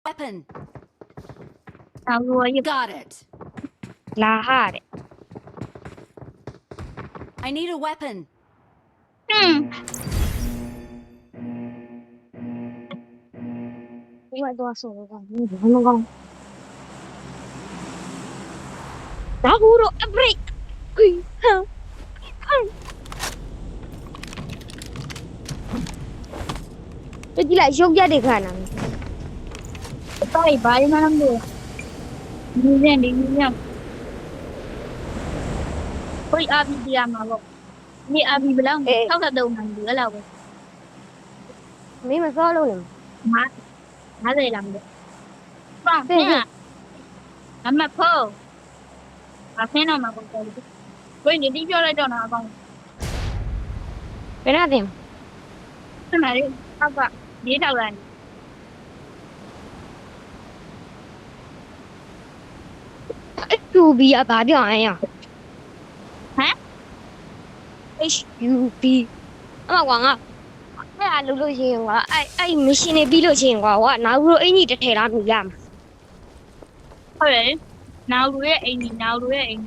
Weapon. You Got it. La hard. I need a weapon. What do I say? Nahuro a break. Jadi lah syok jadi kan? Sorry, bye, madam. Museum. Koi abi dia malu. Ni abi bilang, kau tak tahu mana dia lah. Mấy mà có luôn. Má đây làm được. Vâng, thế à? Anh mà phơ. Thế nào mà còn chơi được? Quên đi cho lại cho nào còn. Cái nào tìm? Cái này đi, sao vậy? Đi đâu rồi? SUV à bà đi à? Hả? SUV. Mà quảng à? Cái là lúc gì quá? Ai mới xin này bị lúc gì quá? Nào rồi anh đi để làm gì làm? Thôi đấy. Nào rồi anh, nào rồi anh.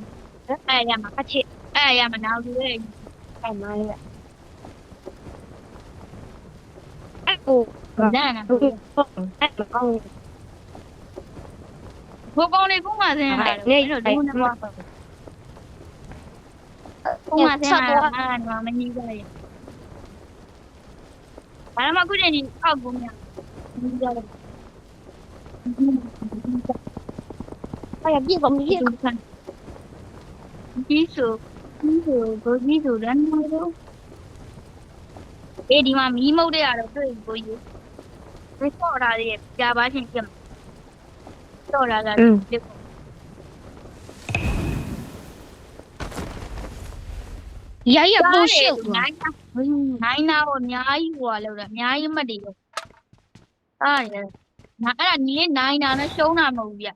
Ai mà phát triển. Ai mà nào rồi anh. Ai mà vậy? Ồ. Ra nè. Con này cũng mà thế này. Này rồi đúng không? Cũng mà thế này mà mình như vậy. Para mà cứ đi aku nha. Ai biết không biết không? Ví dụ có ví dụ đánh thôi đâu. Ê đi mà mì mâu đây à đâu tôi có gì. Cái co ra đi, giá ba千kiếm. Co ra là được. Vậy à bố siêu. Nãy nào nhái quá lâu rồi, nhái mà đi rồi. Nãy là nhái nãy nào nó xấu nào mà vậy.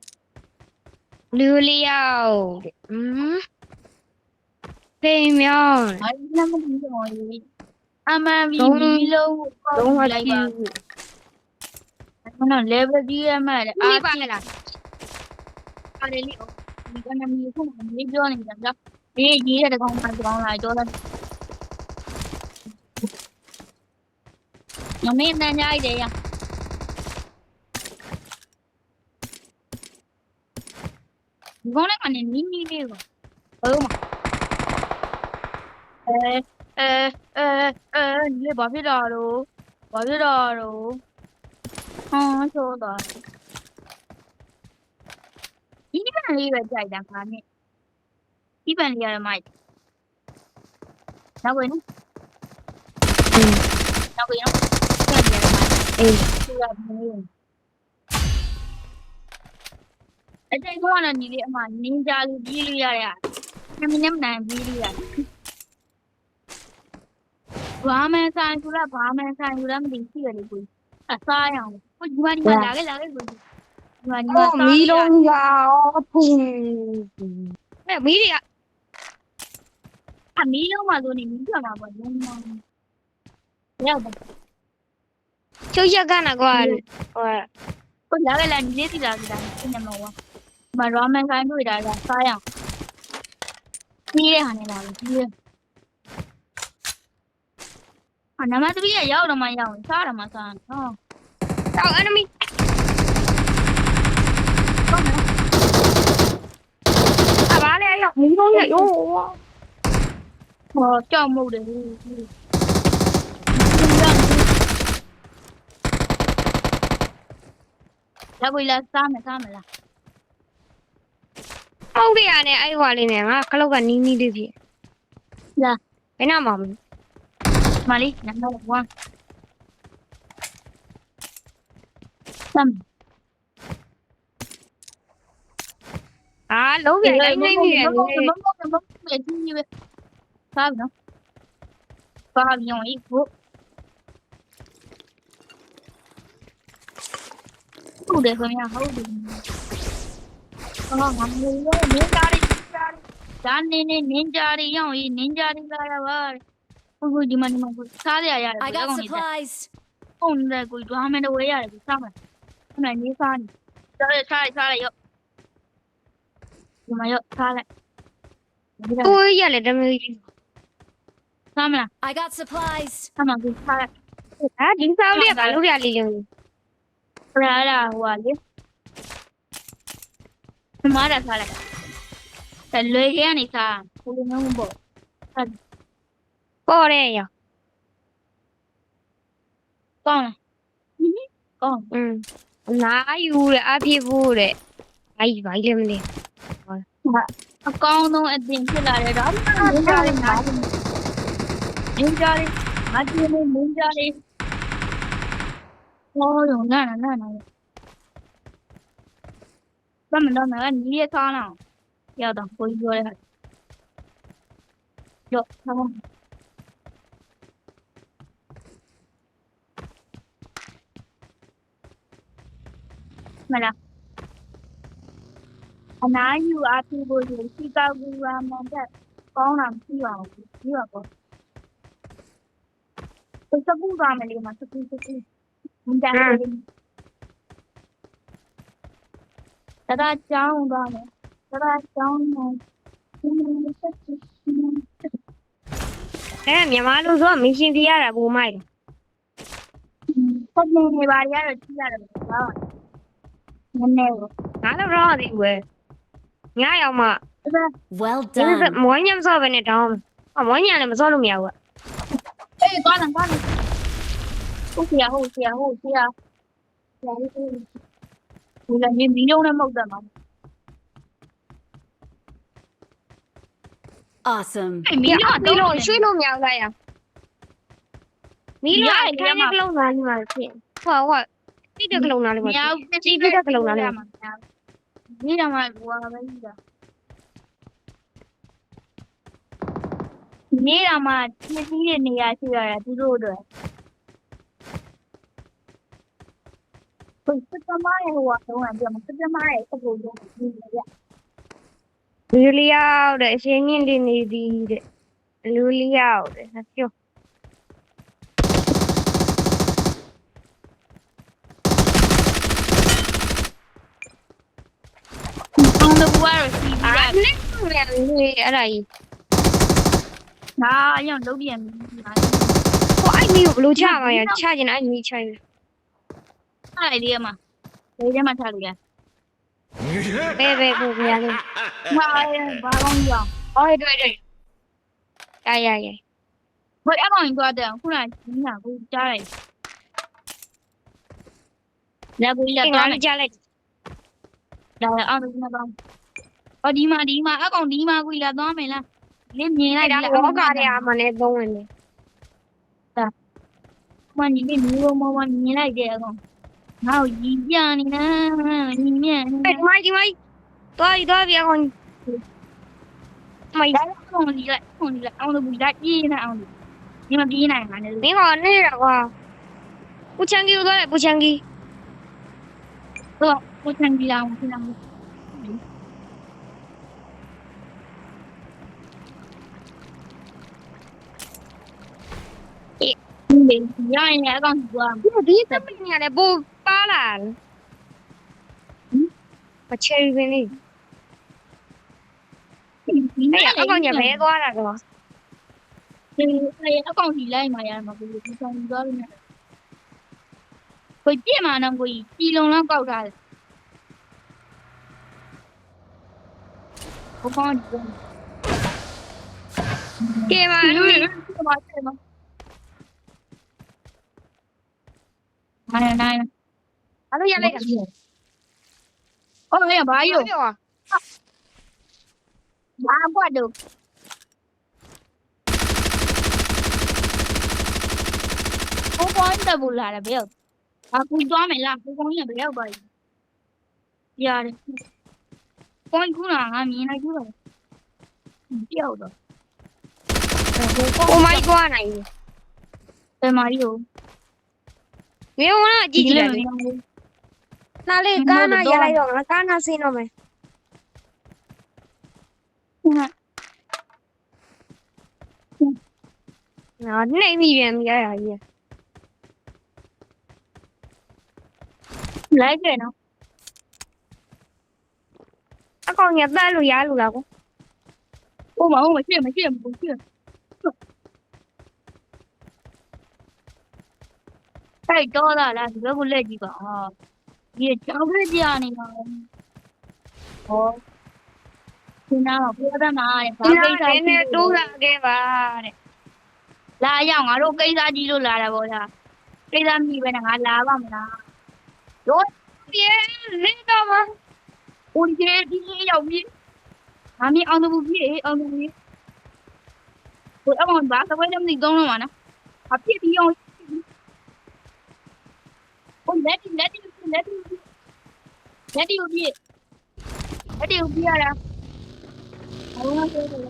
Lưu liao. Premium. Nãy nó mới đi rồi. Ama vì lâu đúng rồi. Nó level đi mà. Đi qua cái nào. Ở đây liệu. Mình có nằm như không làm lý do này chẳng đâu. Đi gì là con phải còn lại cho lên. Nó mấy em đang nhai vậy à? Con này mà nhìn đi đi rồi. Mà. Đi bỏ phía đỏ rồi. Bỏ phía đỏ rồi. Cho đỏ. Ini kan lihat saja kan ni. Iban lihat mai. Nak boleh? Nak boleh? Iban lihat mai. Lihat ni. Ada yang mana ni lihat mai? Ninja lu diri ya. Kami nam nam diri ya. Bahaman saya mesti ada pun. Sayang. Kau gimana lagi pun. Mỹ luôn vào thùng mẹ Mỹ đi ạ Mỹ luôn mà rồi Mỹ chưa nào mà luôn mà chơi ra gan à qua con đã cái lần gì thì là cái nhà mà rồi mình cái đuôi là sao à kia hàng này là kia anh mà tôi bây giờ giàu đâu mà giàu sao mà sao sao enemy bà này học Mỹ luôn vậy cho mua để là vì là sao mà là không biết à này ai gọi này nè cái lâu gần đi đi gì dạ cái nào mà đi nằm đâu qua xong lố về đấy ngay miền sao nữa sao nhồi ít phút không để không nhà không được làm gì đó ninja đi nhau ninja đi ra rồi không gì mà sao vậy I got supplies. không đây કોઈ તો અમે તો ઓયા સામે ခုနကြီးစားနေစားလိုက်ရောဒီမှာရောစားလိုက် ကိုရလေတမျိုးကြီး စားမလား I got supplies. စားမှာပြီးစားလိုက် ဟာဒီစားလေးကဘာလို့ရလေးလုံး ခရလာဟိုပါလေဒီမှာတာစားလိုက်တလွေခဲကနေစားဘယ်လိုမျိုးပေါ့ ပေါ်ရဲရ ကောင်းလားကောင်း နာယူတဲ့အဖြစ်ဖို့တဲ့ဘာကြီးလည်းမသိ အကောင်းဆုံးအတင်ဖြစ်လာတဲ့တော့မင်းကြလေးငါမင်းကြလေးမကြည့်မင်းကြလေးဟောရုံနာဘာမှတော့မနီးရထားလားရောက်တော့ကိုကြီးပြောရတယ်ရောထားမလားအနာယူအပြည့်ဖို့စီကောက်ကူရမှန်တဲ့ကောင်းတာမရှိပါဘူးပြီးတော့ပေါ့စပူကမလေးမှာစပူမင်းတယ်တဒါကြောင်းသွားမယ်တဒါကြောင်းမယ် မြန်မာလူဆိုမရှင်ပြရတာဘူးမိုက် ဆက်နေပါရတော့ကြည့်ရတယ်ကွာနည်းနည်းကို ငါလည်းတော့သေးဘူးညရောက်မှ Well ဒီ done. မွေးညမစောပဲနဲ့တောင်းမွေးညလည်းမစောလို့မရဘူး အေးသွားတယ်ဟုတ်စီရဒီလည်းမီးလုံးနဲ့မဟုတ်တယ်မှာ Awesome. မီးလုံးတော့ ရွှေ့လို့မရဘူးလားရမီးလို့ခန်းကလုံးသားလေးမှာဖြစ်ဟုတ်တိတကလုံးသားလေးမှာ မြောက် ကြည့်ပြတဲ့ကလုံးသားလေးမှာ မီးတော့မှဘူကပဲကြီးတာနေတော့မှပြည့်စည်တဲ့နေရာရှိရတာသူတို့အတွက်ဘယ်စကမိုင်းဟိုကတော့ပြောမှာစကမိုင်းအကုန်လုံးဒီလေရ လူလျောက်တဲ့အရှင်မြင့်လေးနေသည်တဲ့လူလျောက်တဲ့ပြော အောင်တော့ဘူကတော့စီးပြီး အဲ့ တာ ဒါကြီး ငါအရင်လုံးပြန်ပြီးငါ ဟိုအဲ့မီကိုဘလို့ချမှာရချကျင်အဲ့မီချရ ထားလိုက်လေးမှာလေးထဲမှာထားလိုက်ရ ပဲကိုမရလို့ ဘာဘာကောင်းကြောင် အော်တွေ့ရဘယ်အကောင်ကြီးသွားတဲ့ခုနကကြီးနာကိုကြားလိုက်လက်ကိုလက် ငါ သွား မ လိုက် ကြလိုက် ဒါအောင်တော့မကောင်းအော်ဒီမှာအကောင်ဒီမှာကိုလာသွားမယ်လားလင်းမြင်လိုက် ဒါလောကထဲအမှလည်းသုံးဝင်တယ် မနီလေးမျိုးမမြင်လိုက်တဲ့အကောင်ငါ့ကိုရီပြနေတာညီမြတ် ဒီမိုက်သွားပြီအကောင်မိုက် ဒါကောင်ကြီးလိုက်အောင်လို့ဘူးလိုက်ပြေးနေအောင်ဒီမှာပြေးနိုင်မှာလေ မင်းကနေရကွာပူချန်ကြီးသွားတယ်ပူချန်ကြီး တော့ကိုချန်ကြီးလာအောင်ခဏမ ဒီရရင်အကောင်က ဒီသမီးညာလည်းပိုပါလာမချယ်ရင်းလေး ဒီ အဲ့အကောင်ညာဘဲသွားတာတော့ အကောင်ကြီးလိုက်มาရမှာကိုဒီဆောင်သွားလို့နဲ့ကိုပြည့်မှာတော့ကိုကြီးလုံလောက်ကောက်ထားတယ်ဘုကောင်းဒီ ကဲမှာလူ နိုင်နိုင် အဲ့လိုရလိုက်တာ အော်ရဘာယူ ပြော ဘာကွက်တော့ဘုကောင်းတက်ဘူးလာတယ်ဘယ်ရောက်အခုသွားမယ်လားဘုကောင်းကြီးဘယ်ရောက်ပါလဲရတယ်ကိုင်းခုနငါမြင်လိုက်ကြည့်ပါပြောက်တော့ Oh my god နိုင် ဘယ်မှာယူ မင်းကကြည့်ကြည့်လိုက်နားလေးကားနာရလိုက်တော့ငါကားနာဆင်းတော့မယ်ငါနှိမ့်မိပြန်ပြီအဲ့ဒါကြီး လိုက်တယ်နော် အကောင်ရတက်လို့ရလို့လားကွာ ဟိုမှာမရှိဘူးအဲ့တော့လာဒီဘက်ကိုလက်ကြည့်ပါဒီကြောက်ရကြနေမှာဟောဒီနားတော့ပြောတတ်မှာဘာ ဒီ ကိစ္စ နေ့ ရှိ နဲ့ လို့ တိုးလာခဲ့ပါတဲ့ လာရောက်ငါတို့ကိစ္စကြီးလို့လာတာပေါ့လားကိစ္စမြည်ပဲနဲ့ငါလာပါမလားတို့ ပြေးလင်းတော့မှာ ဦးကြီးဒီရောက်ပြီငါမင်းအောင်တဘူးပြေအောင်တဘူးဟိုအမေဘာသဘဲလည်းမသိကောင်းတော့မှာနော်အဖြစ်ပြီးအောင်ဟိုလက်တီကိုပြေရတာဟောဆိုတော့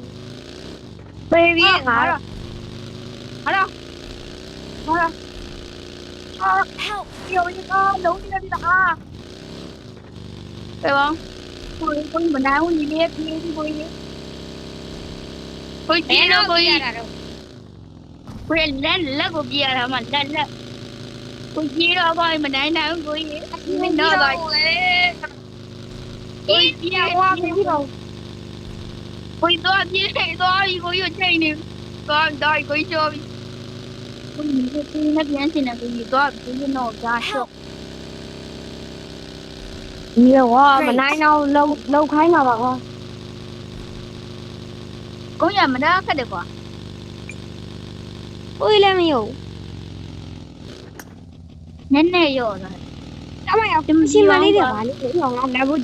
ပေးပြီးငါတော့ ဟာလား Help! ပြောရတော့လုံးနေပြီလားပဲပါကိုမနာဘူးညီလေးပြေးပြီးကိုကြီးကိုကြီးတော့ကိုကြီး တာတော့ ကိုလက်ကိုပြေးရတာမှလက်ကိုကြီးတော့ဘာမနိုင်နိုင်ဘူးကိုကြီးမင်းတော့ပါကိုကြီးပြေး ဝါပြီးတော့ ကိုကြီးတော့ပြေးသွားပြီကိုကြီးချိန်နေသွားတော့ကိုကြီးကျော်ပြီကိုကြီးနဲ့ပြန်ချင်တယ်ကိုကြီးတော့ကိုကြီးတော့ဒါရှော့ ဒီဝါမနိုင်တော့လုံခိုင်းတာပါကွာ ကိုကြီးမနာခက်တယ်ကွာ ကိုယ်လည်းမယုံ နည်းနည်းရော့တာ အမရောက်ရှင်းမလေးတယ်ဗာလေဟောငါလက်ဘူး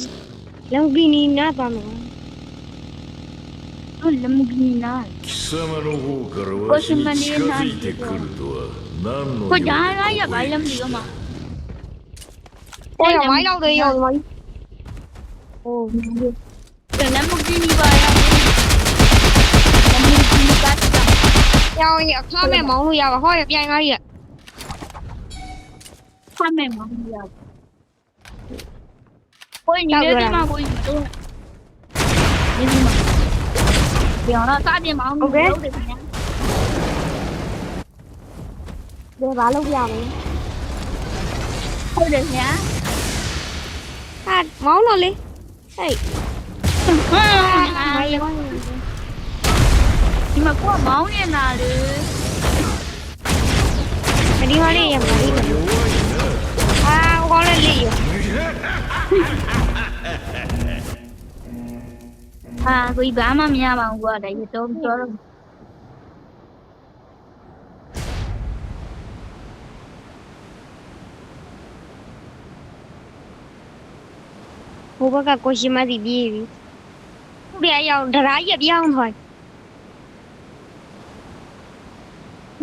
လုံကီနီနာသွားမယ် ဟုတ်လမကီနာ 貴様の方からわしに近づいてくるとは何の ကို 用 ဒါ だ ရရပါလည်းမသိဘူးမ ကိုယ်ဝိုင်းတော့တယ်ရောဟို လမကီနီပါရလမကီနီကတ်တာ ရောင်ရအခါမဲ့မောင်းလို့ရပါဟောရပြိုင်ကားကြီး ဖမ်းမယ်မဟုတ်ရကိုညီလေးကမှကိုကြီးတော့ဒီမှာပြောတော့စားပြင်မအောင်လုပ်တယ်ခင်ဗျာ ဘယ်ဘာလုပ်ပြမလဲ ဟုတ်တယ်ခင်ဗျာ ဟာမောင်းတော့လေဟေး ဟာ မိုင်းရော ဒီမှာကိုမောင်းနေတာလေ ဒီမလေးရမလေးအာကောင်းလေးလေးရ ဟာကိုကြီးဘာမှမရပါဘူးကွာဒါရတော့ပြောတော့ ဟိုဘက်ကကိုရှိမစီပြေးပြီခုတည်းရောက်ဒရာကြီးပြောင်းသွား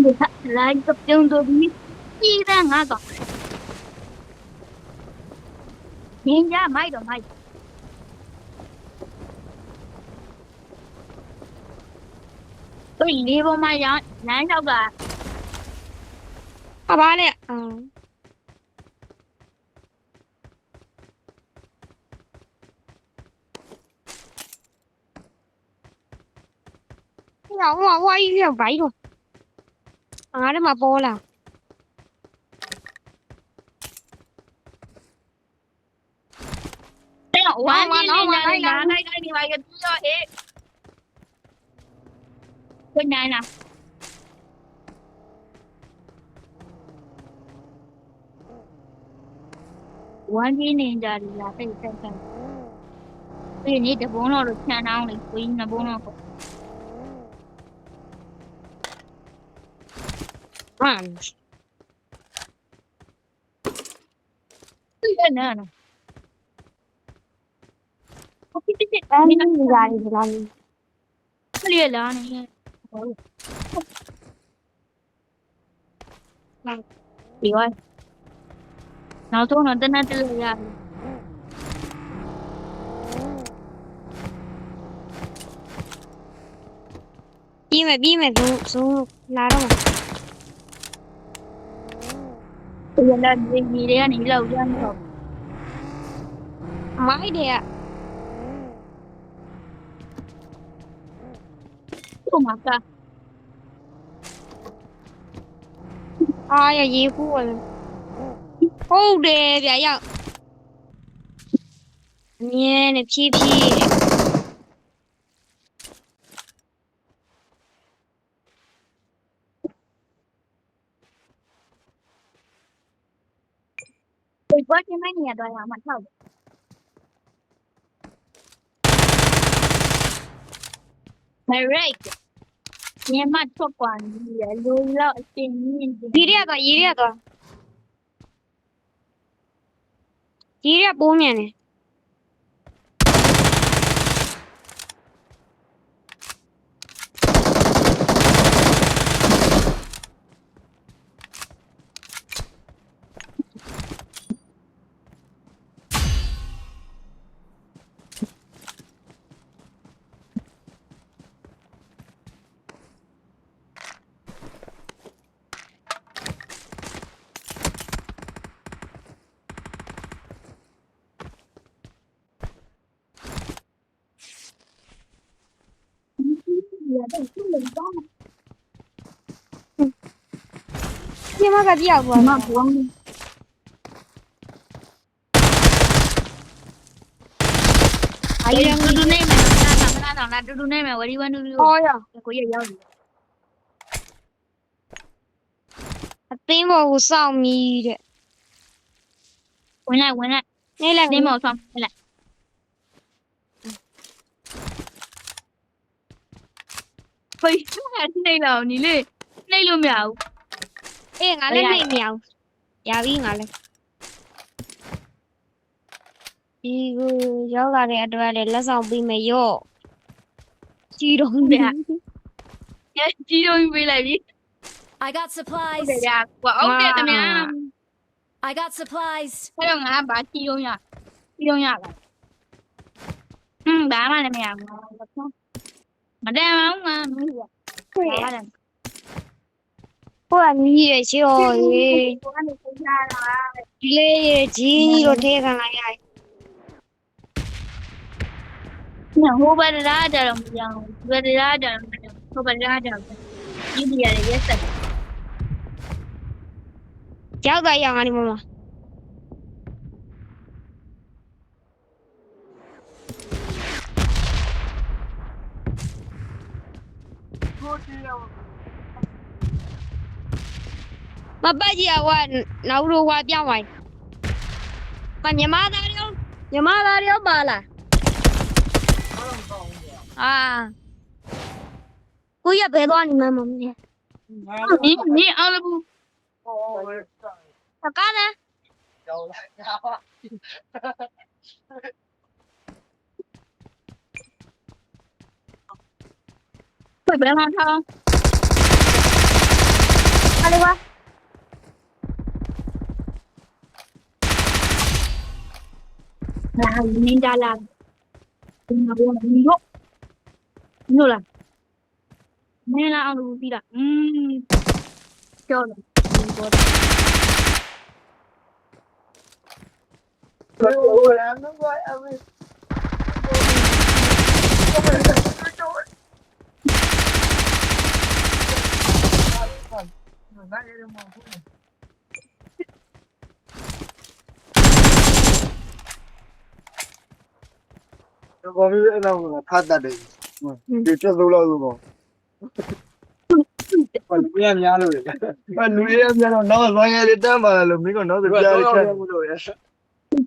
ဒီကလိုက်တော့ပြုံးတော့ပြီးကြီးတဲ့ငါတော့မြင်ကြမိုက်တော့မိုက်对，你不嘛养难受个， ဟာပါလေရောဝါကြီးရောက်ပါတော့ငါတို့မှာပေါ်လာ 这样玩你你把一个猪要黑，困难了。玩你人家的呀，对，所以你这帮老都偏上了，所以那帮老好。 ဟမ် 对的呢。我这 အဲ့ဒီနေရာကြီးလာနေ 这里了呢。厉害。然后从那等那这个呀。 ပြီးမယ်ဆိုလာတော့ 原来你的你老家那个， မိုက်တယ် 我妈干， အာရရေးဖို့ဟုတ်တယ်ဗျာရောက် အမြဲနဲ့ဖြည်းဖြည်းနဲ့ ဒီဘက်ချင်းမနေရတော့မှထောက်မရိတ်ညမထွက်ကွာနေရလိုလောက်အတင်ကြီး ရေးရတော့ရေးရတော့ရေးရပိုးမြန်တယ် ရတယ်သူ့လည်းတော့ ညမကပြောက်သွား မဘုံအရင်ကတူနေမယ်နာတူနေမယ်ဝရီဝန်တူ ဟောရ ကိုရရောက်နေ အသိန်းပေါ်ကိုစောင့်မြည်တဲ့ ဝင်လိုက် နေလိုက် နေမောဆောင်လိုက်ဖိတ်နေလောက်ညီလေးနှိမ့်လို့မရဘူး အေးငါလည်းနေမြောင်ရပြီငါလည်းဒီကိုရောက်လာတဲ့အတွက်လည်းလက်ဆောင်ပေးမယ်ရော့ကြီးတော့ဗျာ ကြီးတော့ပေးလိုက်ပြီ I got ဟုတ် supplies. တယ်ကြာကွာဟုတ်တယ်ခင်ဗျာ I got supplies. အဲ့တော့ငါဘာကြီးတော့ရကြီးတော့ရလားဘာမှလည်းမရဘူးမတန်အောင်ငါမင်းကဘာလဲ ဟိုကမြည်ရရှိဟောရေ ကိုကနေစိတ်ရတာ ဒီလေးရကြီးတော့ထဲခံလိုက်ရ ညဟိုဘက်ရာကြတော့မပြောင်းဘယ်ရာကြတော့ဟိုဘက်ရာကြတော့ဒီဒီရရဲ့ဆက် ရောက်သွားရအောင်ဒီမမ မပတ်ကြီးကနောက်တော့ဟွာပြောင်းသွားမညီမသားရောပါလားအာကိုရဘယ်သွားနေမှမမင်း 你熬了不？တကားနဲ့ 会白浪涛， အားလေးကွာ 那人家啦，你说，你说了，没啦，熬了不比了，掉了，多的。 ကော်ဖီအဲ့တော့ဖတ်တတ်တယ်ဒီတက်လို့လို့ဆိုတော့ဘာလူရများလို့လဲဘာလူရများတော့တော့ဇွန်ရည်တန်းပါလားလို့မင်းကတော့ဆိုကြားချက်လို့ရ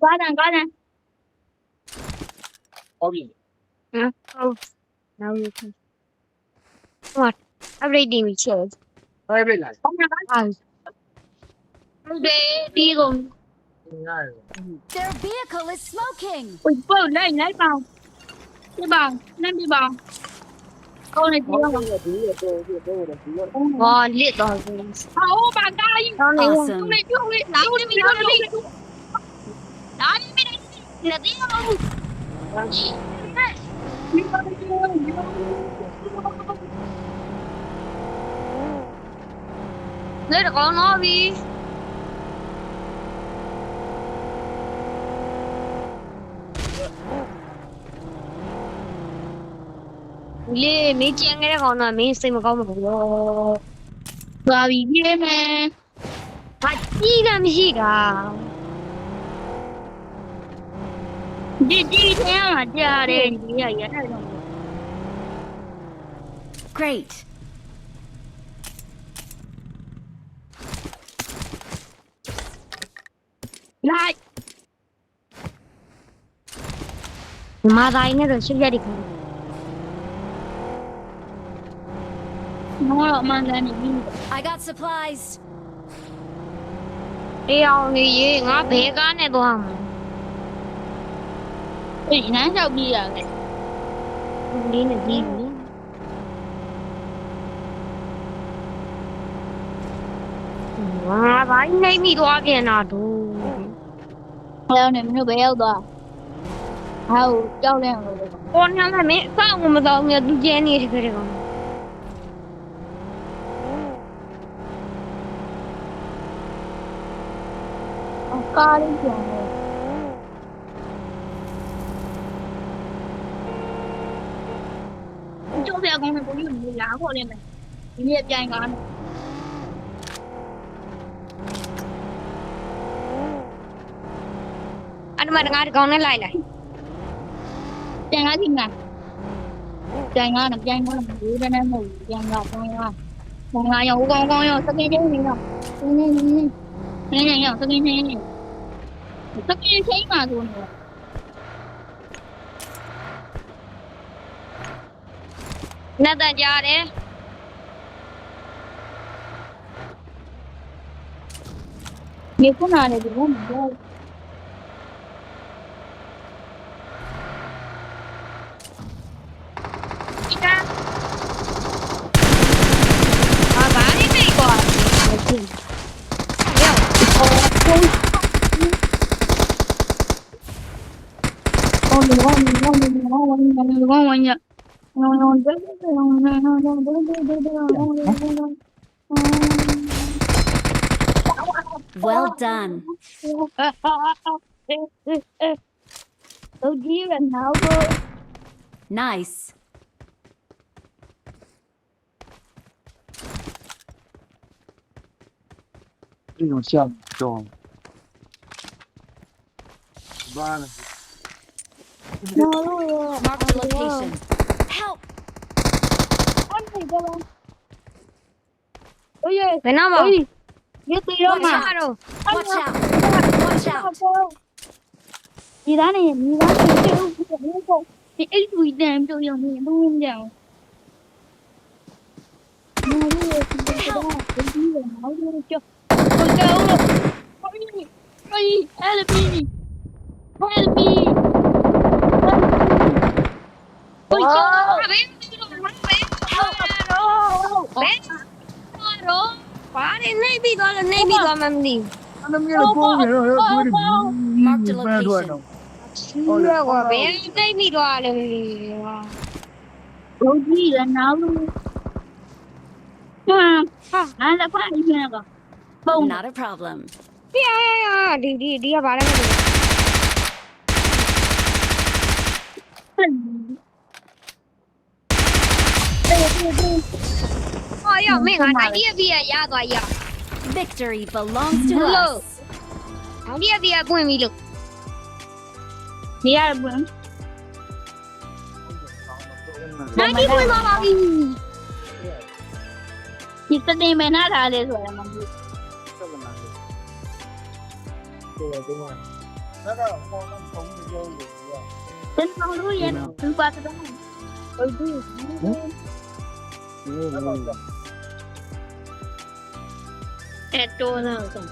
高点，ဟုတ်ပြီ နောက်ရခဟော update တင်ပြီချက် ဟဲ့ပြီလား 高点， အာ 对，第一个， ငါ့ Their vehicle is smoking. 我不来吧，对吧？那对吧？高点，第二个， ဒီရတော့ဒီတော့ဒီရ ဟောလစ်တော့ဘူး 好，我把大衣， တောင်းနေ Awesome. 兄弟，拿我的米，拿我的米，拿你米，拿你米。 လေတော့ကောင်းတော့ပြီလေမေးကြည့်ငယ်ကောင်တော့မင်းစိတ်မကောင်းဘူးရော ဘာဘီပြေးမယ် ဘာကြီးကမရှိတာ ဒီထဲမှာကြားတယ်ဒီရရအဲ့တော့ Great. လိုက် မာတိုင်းနဲ့တော့ရှစ်ရက်ဒီခေါ် နော်အမှန်တမ်းနေပြီ I got supplies. တရားနေရေငါဘဲကားနဲ့သွားမှာ အေးနန်းလျှောက်ပြီးရတယ် ဒီနဲ့ပြီးပြီငါဘာနေမိသွားပြန်တာတို့ အဲ့တော့နေမင်းတို့ဘယ်ရောက်သွားဟောကြောက်လဲအောင်လို့ ပေါ်နေမှာမင်းအဆောင်မတော်မြတ်သူကျဲနေတယ်ကြတယ်ကောင် ကားလေးပြန်တယ်ကျိုးပြကောင်းတဲ့ကိုကြီးလာခေါ်နေမယ်ဒီနေ့ပြန်ကားနေ အဲ့ဒီမှာငါတကောင်နဲ့လိုက်လိုက် ပြန်ကားချင်းကပြန်ကားနဲ့ပြန်ကားနဲ့ဒီနေ့မဟုတ်ပြန်ကားပြန်ကားပြန်ကားရောကောင်းကောင်းရောစကင်းချင်းနေရောနေရောစကင်းချင်းစကင်းချင်းမှာဆိုနေ နဲ့တန်ကြတယ် မြေခုနာနေဒီဘုံတော့ ဒီကဘာနေနေကွာရောက် 哦，你忘你忘你忘我你忘你忘我你，Well done. 手机人拿过， Nice. 这种像种，完了， 拿路了， Mark the location. Help! 安哪个了？哎呀， ဘယ်နာမ 哎，你对了 ဘာ 嘛？ တော့ Watch out! Watch out! 你哪里？你哪里？你一注意点就用你录音点。拿路了，手机人拿路了就，我走了。哎，help me！ Help me! 我走了。 ဘယ်တော့ဘာနေနေပြီးသွားလဲနေပြီးသွားမှမသိ 那没有公平，要对的， Mark the 搬出来 location. 了。 ဘူးရောကွာဘယ်နေပြီးသွားလဲမသိဘူးကွာ 手机人拿路。俺在快一边那个，蹦 Not a problem. ဒီကဘာလဲမသိ ဟောရောက်မင်းငါတိုင်းပြပြရသွားရ Victory belongs to Hello. us. တိုင်းပြပွင့်ပြီလို့ 第二步， တိုင်းပြပွင့်သွားပါပြီ 你这里没拿啥的说的吗？真好路也能挂得到。手机。哎，多了，总是。